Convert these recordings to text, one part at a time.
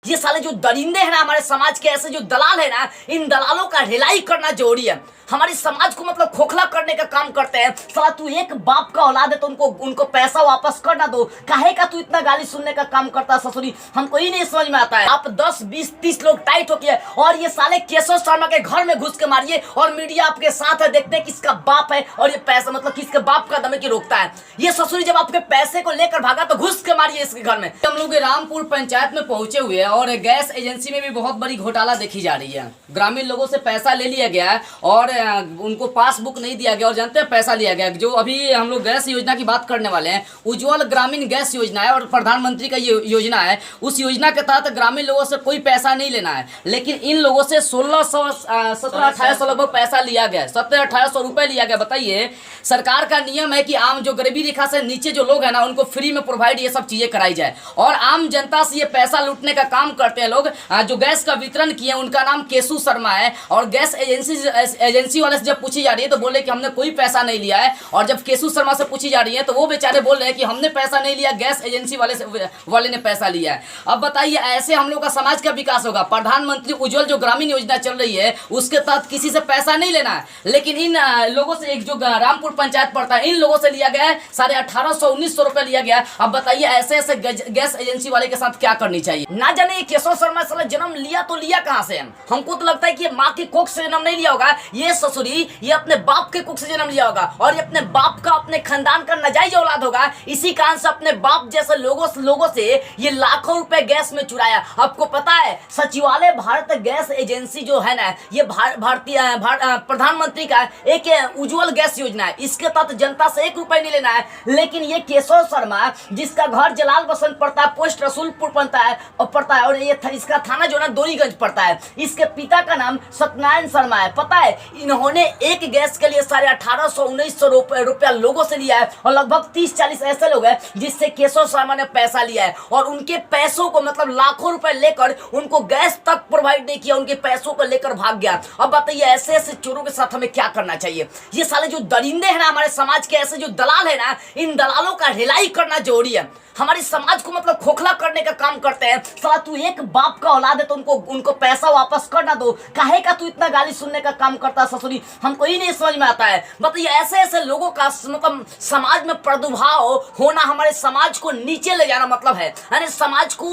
ये साले जो दरिंदे हैं ना हमारे समाज के, ऐसे जो दलाल है ना, इन दलालों का ढिलाई करना जरूरी है। हमारे समाज को मतलब खोखला करने का काम करते हैं। साला तू एक बाप का औलाद है तो उनको पैसा वापस कर ना दो, काहे का तू इतना गाली सुनने का काम करता है ससुरी, हमको ही नहीं समझ में आता है। आप 10 20 30 लोग टाइट होके और ये साले केशव शर्मा के घर में घुस के मारिए और मीडिया आपके साथ है, देखते हैं किसका बाप है और ये पैसा मतलब किसके बाप का दम की रोकता है। ये ससुरी जब आपके पैसे को लेकर भागा तो घुस के मारिए इसके घर में। हम लोग रामपुर पंचायत में पहुंचे हुए हैं और गैस एजेंसी में भी बहुत बड़ी घोटाला देखी जा रही है। ग्रामीण लोगों से पैसा ले लिया गया है और उनको पासबुक नहीं दिया गया और जानते हैं पैसा लिया गया। जो अभी हम लोग गैस योजना की बात करने वाले हैं, उज्ज्वल ग्रामीण गैस योजना है और प्रधानमंत्री का ये योजना है। उस योजना के तहत ग्रामीण लोगों से कोई पैसा नहीं लेना है, लेकिन इन लोगों से 1700-1800 लगभग पैसा लिया गया, 1700-1800 रुपए लिया गया। बताइए, सरकार का नियम है कि आम जो गरीबी रेखा से नीचे जो लोग हैं ना, उनको फ्री में प्रोवाइड ये सब चीजें कराई जाए और आम जनता से ये पैसा लूटने का काम करते हैं लोग। जो गैस का वितरण किए उनका नाम केशव शर्मा है और गैस एजेंसी वाले से जब पूछी जा रही है तो बोले कि हमने कोई पैसा नहीं लिया है, और जब केशव शर्मा से पूछी जा रही है तो वो बेचारे बोल रहे हैं कि हमने पैसा नहीं लिया, गैस एजेंसी वाले ने पैसा लिया है। अब बताइए, ऐसे हम लोग का समाज का विकास होगा? प्रधानमंत्री उज्ज्वल जो ग्रामीण योजना चल रही है उसके तहत किसी से पैसा नहीं लेना है, लेकिन इन लोगों से, एक जो रामपुर पंचायत पड़ता है, इन लोगों से लिया गया है 1850-1900 रुपए लिया गया। अब बताइए, ऐसे ऐसे गैस एजेंसी वाले के साथ क्या करनी चाहिए? ना जाने ये केशव शर्मा साला जन्म लिया तो लिया कहां से? हमको तो लगता है कि ये माँ की कोख से जन्म नहीं लिया होगा, ये ससुरी ये अपने बाप के कोख से जन्म लिया होगा और ये अपने बाप का, अपने खानदान का नाजायज औलाद होगा। इसी कारण से अपने बाप जैसे लोगों से ये लाखों रुपए गैस में चुराया। आपको पता है, सचिवालय भारत गैस एजेंसी जो है ना, ये भारतीय प्रधानमंत्री का एक उज्ज्वल गैस योजना है। इसके तहत जनता से 1 रुपए नहीं लेना है, लेकिन ये केशव शर्मा जिसका घर जलाल बसंत पड़ता है, पोस्ट रसूलपुर पड़ता है और ये इसका थाना जो है डोरीगंज पड़ता है। इसके पिता का नाम सत्यनारायण शर्मा है। पता है, इन्होंने एक गैस के लिए 1850-1900 रुपया लोगों से लिया है और लगभग 30-40 ऐसे लोग हैं जिससे केशव शर्मा ने पैसा लिया है और उनके पैसों को मतलब लाखों रुपए लेकर उनको गैस तक प्रोवाइड नहीं किया, उनके पैसों को लेकर भाग गया। अब बताइए, ऐसे ऐसे चोरों के साथ हमें क्या करना चाहिए? ये साले जो दरिंदे हैं ना हमारे समाज के, ऐसे जो दलाल है ना, इन दलालों का ढिलाई करना जरूरी है। हमारे समाज को मतलब खोखला करने का काम करते हैं। साला तू एक बाप का औलाद है तो उनको पैसा वापस कर ना दो, काहे का तू इतना गाली सुनने का काम करता है ससुरी, हमको ही नहीं समझ में आता है। बताइए, ऐसे ऐसे लोगों का मतलब समाज में प्रादुर्भाव होना हमारे समाज को नीचे ले जाना मतलब है, यानी समाज को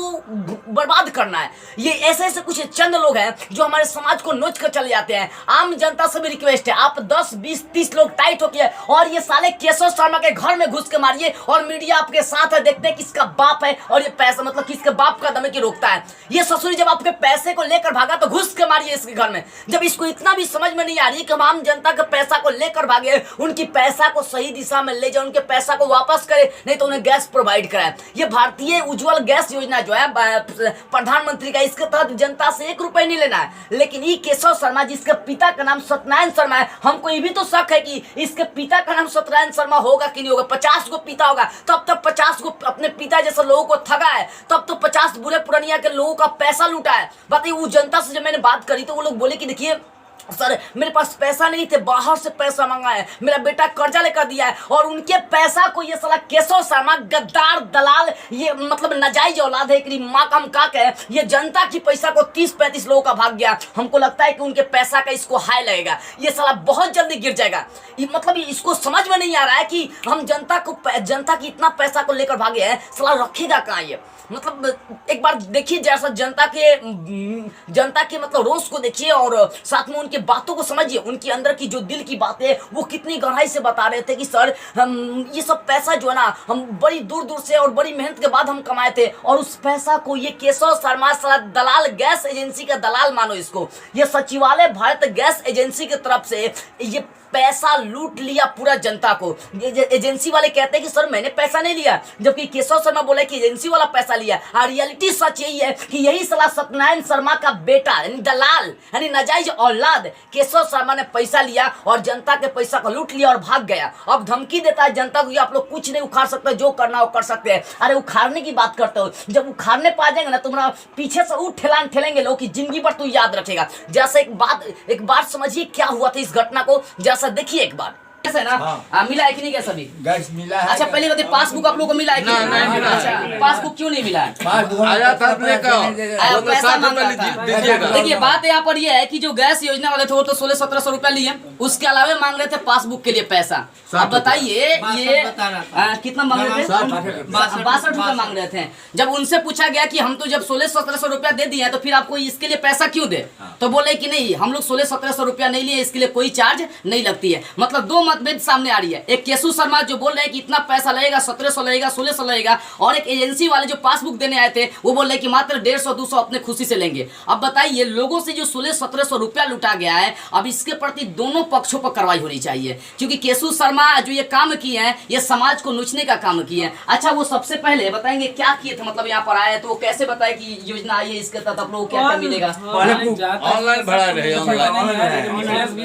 बर्बाद करना है। ये ऐसे ऐसे कुछ चंद लोग हैं जो हमारे समाज को नोच कर चले जाते हैं। आम जनता से भी रिक्वेस्ट है, आप 10 20 30 लोग टाइट होके और ये साले केशव शर्मा के घर में घुस के मारिए और मीडिया आपके साथ है, देखते हैं किसका बाप है और ये पैसा मतलब किसके बाप का दम की रोकता है। ये ससुरी जब आपके पैसे को लेकर भागा तो घुस के मारिए इसके घर में। जब इसको इतना भी समझ में नहीं आ रही कि हम आम जनता के पैसा को लेकर भागे, उनकी पैसा को सही दिशा में ले जाए, उनके पैसा को वापस करे, नहीं तो उन्हें गैस प्रोवाइड कराए। ये भारतीय उज्ज्वल गैस योजना जो है प्रधानमंत्री का, इसके तहत जनता से 1 रुपए नहीं लेना है, लेकिन ये केशव शर्मा जिसके पिता का नाम सत्यनारायण शर्मा है, हमको ये भी तो शक है कि इसके पिता का नाम सत्यनारायण शर्मा होगा कि नहीं होगा। 50 को पिता होगा, तब तक 50 को अपने पिता जैसे लोगों को ठगा है, तब तो 50 बुरे पुरानिया के लोगों का पैसा लूटा है। बताइए, वो जनता से जब मैंने बात करी तो वो लोग बोले कि देखिए सर, मेरे पास पैसा नहीं थे, बाहर से पैसा मंगा है, मेरा बेटा कर्जा लेकर दिया है, और उनके पैसा को ये साला केशव शर्मा गद्दार दलाल, ये मतलब नाजायज औलाद है कि माँ का काक है, ये जनता की पैसा को 30-35 लोगों का भाग गया। हमको लगता है कि उनके पैसा का इसको हाय लगेगा, ये साला बहुत जल्दी गिर जाएगा। मतलब इसको समझ में नहीं आ रहा है कि हम जनता की इतना पैसा को लेकर भागे हैं, साला रखेगा कहाँ ये? मतलब एक बार देखिए, जैसा जनता के मतलब रोष को देखिए और साथ में उनकी बातों को समझिए, उनके अंदर की जो दिल की बातें वो कितनी गहराई से बता रहे थे कि सर, हम ये सब पैसा जो है ना, हम बड़ी दूर दूर से और बड़ी मेहनत के बाद हम कमाए थे, और उस पैसा को ये केशव शर्मा साला दलाल, गैस एजेंसी का दलाल मानो इसको, ये सचिवालय भारत गैस एजेंसी की तरफ से ये पैसा लूट लिया पूरा जनता को। ये एजेंसी वाले कहते हैं कि सर मैंने पैसा नहीं लिया, जबकि केशव शर्मा बोले कि एजेंसी वाला पैसा लिया। और रियलिटी सच यही है कि यही साला सत्यनारायण शर्मा का बेटा यानी दलाल यानी नाजायज औलाद केशव शर्मा ने पैसा लिया और जनता के पैसा को लूट लिया और भाग गया। अब धमकी देता है जनता को कि आप लोग कुछ नहीं उखाड़ सकते, जो करना हो कर सकते हैं। अरे उखाड़ने की बात करते हो, जब उखाड़ने पा जाएंगे ना, तुम्हारा पीछे से वो ठेलान ठेलेंगे लोग कि जिंदगी भर तू याद रखेगा। जैसे एक बात समझिए क्या हुआ था इस घटना को, जैसा देखिए एक बार। कैसे ना मिला है कि नहीं? कैसा भी गैस मिला है। अच्छा पहले कहते पासबुक आप लोगों को मिला है कि नहीं मिला? अच्छा पासबुक क्यों नहीं मिला है? आया था पैसा मांगा था। देखिए बात यहाँ पर ये है कि जो गैस योजना वाले थे वो तो 1600-1700 रुपया लिए, उसके अलावा मांग रहे थे पासबुक के लिए पैसा। अब बताइए ये कितना मांग रहे थे? 62 रुपया मांग रहे थे। जब उनसे पूछा गया कि हम तो जब 1600-1700 रुपया दे दिए तो फिर आपको इसके लिए पैसा क्यों दे, तो बोले कि नहीं हम लोग 1600-1700 रुपया नहीं लिए, इसके लिए कोई चार्ज नहीं लगती है। मतलब दो मतभेद सामने आ रही है। एक केशु शर्मा जो बोल रहे हैं कि इतना पैसा लगेगा, 1700 लगेगा, 1600 लगेगा, और एक एजेंसी वाले जो पासबुक देने आए थे वो बोल रहे कि मात्र 150-200 अपने खुशी से लेंगे। अब बताइए लोगों से जो 1600-1700 रुपया लुटा गया है, अब इसके प्रति दोनों पक्षों पर कार्रवाई होनी चाहिए, क्योंकि केशु शर्मा जो ये काम किए हैं ये समाज को नोचने का काम किए हैं। अच्छा वो सबसे पहले बताएंगे क्या किए थे, मतलब यहाँ पर आए तो वो कैसे बताए कि योजना आई है, इसके तहत आप लोगों को क्या क्या मिलेगा? ऑनलाइन भरा रहे।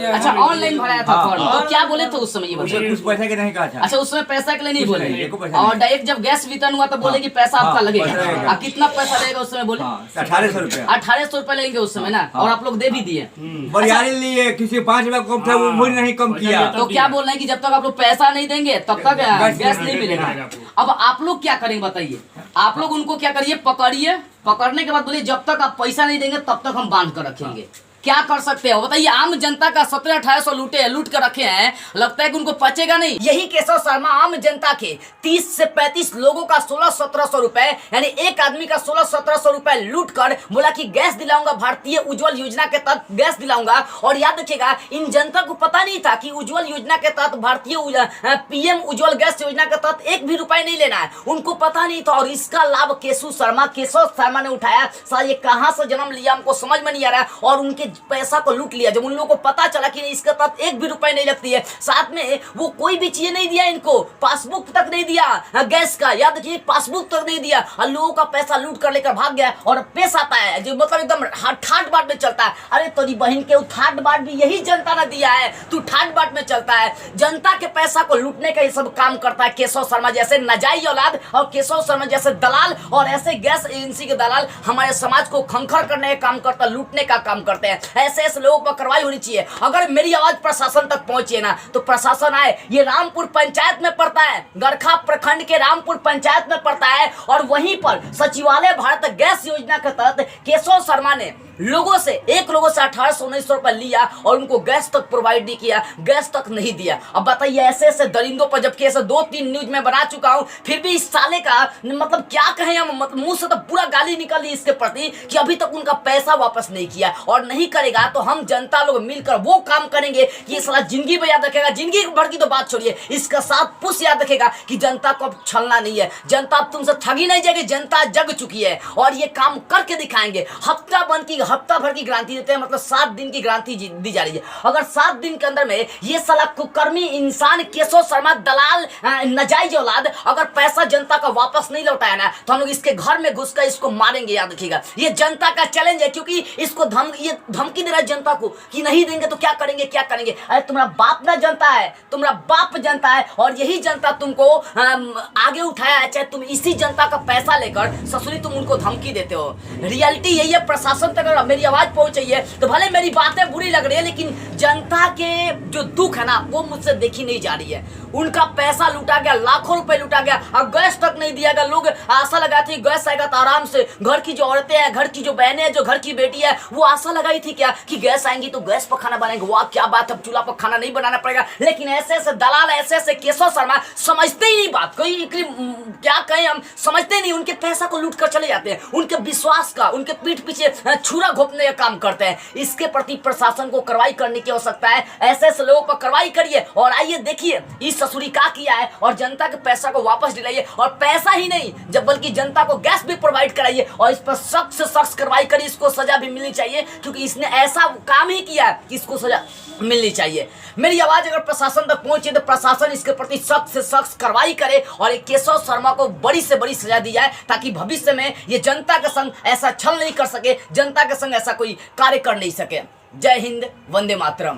अच्छा ऑनलाइन भराया था फॉर्म, तो क्या बोले थे उस समय? ये बोले कुछ पैसा के नहीं कहा था। अच्छा उसमें पैसा के लिए नहीं बोले, और डायरेक्ट जब गैस वितरण हुआ तो बोले कि पैसा आपका लगेगा। कितना पैसा लगेगा उस समय बोले? 1800 रुपया। 1800 रुपया लेंगे उस समय ना, और आप लोग दे भी दिए। बरियारी लिए, किसी 5 रुपया कम था वो नहीं कम किया। तो क्या बोल रहे हैं कि जब तक आप लोग पैसा नहीं देंगे तब तक गैस नहीं मिलेगा। अब आप लोग क्या करेंगे बताइए? आप लोग उनको क्या करिए, पकड़िए, पकड़ने के बाद बोलिए जब तक आप पैसा नहीं देंगे तब तक हम बांध कर रखेंगे। क्या कर सकते हो बताइए? आम जनता का 1700-1800 लूट कर रखे हैं, लगता है कि उनको पचेगा नहीं। यही केशव शर्मा आम जनता के 30 से 35 लोगों का 1600-1700 रुपए, यानी एक आदमी का 1600-1700 रुपए लूट कर बोला कि गैस दिलाऊंगा, भारतीय उज्जवल योजना के तहत गैस दिलाऊंगा। और याद रखिएगा इन जनता को पता नहीं था कि उज्जवल योजना के तहत भारतीय पीएम उज्जवल गैस योजना के तहत एक भी रुपए नहीं लेना है, उनको पता नहीं था। और इसका लाभ केशव शर्मा ने उठाया। सर ये कहाँ से जन्म लिया हमको समझ में नहीं आ रहा है, और उनके पैसा को लूट लिया। जब उन लोगों को पता चला कि इसके तहत एक भी रुपए नहीं लगती है, साथ में वो कोई भी चीज नहीं दिया, इनको पासबुक तक नहीं दिया गैस का, याद रखिए पासबुक तक नहीं दिया, और लोगों का पैसा लूट कर लेकर भाग गया। और पेश आता है जो मतलब एकदम ठाट बाट में चलता है। अरे तेरी बहन के ठाट बाट भी यही जनता ने दिया है, तू ठाट बाट में चलता है। जनता के पैसा को लूटने का ये सब काम करता है केशव शर्मा जैसे नाजायज औलाद, और केशव शर्मा जैसे दलाल, और ऐसे गैस एजेंसी के दलाल हमारे समाज को खंखर करने का काम करता, लूटने का काम करते हैं। ऐसे ऐसे लोगों पर कार्रवाई होनी चाहिए। अगर मेरी आवाज प्रशासन तक पहुंचे ना तो प्रशासन आए। ये रामपुर पंचायत में पड़ता है, गरखा प्रखंड के रामपुर पंचायत में पड़ता है, और वहीं पर सचिवालय भारत गैस योजना के तहत केशव शर्मा ने लोगों से 1800-1900 रुपए लिया और उनको गैस तक प्रोवाइड नहीं किया, गैस तक नहीं दिया। अब बताइए ऐसे ऐसे दरिंदों पर, जबकि ऐसे 2-3 न्यूज में बना चुका हूं, फिर भी इस साले का मतलब क्या कहें हम, मतलब मुंह से तो पूरा गाली निकली इसके प्रति कि अभी तक उनका पैसा वापस नहीं किया, और नहीं करेगा तो हम जनता लोग मिलकर वो काम करेंगे कि ये साला जिंदगी में याद रखेगा। जिंदगी भर की तो बात छोड़िए, इसका साथ पुश याद रखेगा कि जनता को अब छलना नहीं है, जनता अब तुमसे ठगी नहीं जाएगी, जनता जग चुकी है, और ये काम करके दिखाएंगे। हफ्ता भर की गारंटी देते हैं, मतलब 7 दिन की गारंटी दी जा रही है। अगर 7 दिन के अंदर में ये साला कुकर्मी इंसान केशव शर्मा दलाल नाजायज औलाद अगर पैसा जनता का वापस नहीं लौटाया ना तो हम लोग इसके घर में घुसकर इसको मारेंगे, याद रखिएगा। ये जनता का चैलेंज है, क्योंकि इसको ये धमकी दे रहा है जनता को कि नहीं देंगे तो क्या करेंगे, क्या करेंगे। अरे तुम्हारा बाप ना जनता है, तुम्हारा बाप जनता है, और यही जनता तुमको आगे उठाया है। चाहे तुम इसी जनता का पैसा लेकर ससुरी तुम उनको धमकी देते हो। रियलिटी यही है। प्रशासन तक अगर मेरी आवाज पहुंच रही है तो भले मेरी बातें बुरी लग रही है, लेकिन जनता के जो दुख है ना वो मुझसे देखी नहीं जा रही है। उनका पैसा लूटा गया, लाखों रुपए लूटा गया, और गैस तक नहीं दिया गया। लोग आशा लगाई थी गैस आएगा तो आराम से घर की जो औरतें हैं, घर की जो बहनें हैं, जो घर की बेटी है, वो आशा लगाई थी क्या कि गैस आएंगी तो गैस पर खाना बनाएंगे। वाह क्या बात है, अब चूल्हा पर खाना नहीं बनाना पड़ेगा। लेकिन ऐसे ऐसे दलाल, ऐसे ऐसे केशव शर्मा समझते ही नहीं बात, कोई क्या कहें हम, समझते नहीं। उनके पैसा को लूट कर चले जाते हैं, उनके विश्वास का, उनके पीठ पीछे छुरा घोपने का काम करते हैं। इसके प्रति प्रशासन को कार्रवाई करने की आवश्यकता है। ऐसे ऐसे लोगों पर कार्रवाई करिए, और आइए देखिए इस ससुरी का किया है, और जनता के पैसा को वापस दिलाइए। और पैसा ही नहीं जब बल्कि जनता को गैस भी प्रोवाइड कराइए, और इस पर सख्त से सख्त कार्रवाई करिए। इसको सजा भी मिलनी चाहिए, क्योंकि इसने ऐसा काम ही किया है कि इसको सजा मिलनी चाहिए। मेरी आवाज अगर प्रशासन तक पहुंचे तो प्रशासन इसके प्रति सख्त से सख्त कार्रवाई करे, और एक केशव शर्मा को बड़ी से बड़ी सजा दी जाए, ताकि भविष्य में ये जनता के संग ऐसा छल नहीं कर सके, जनता के संग ऐसा कोई कार्य कर नहीं सके। जय हिंद, वंदे मातरम।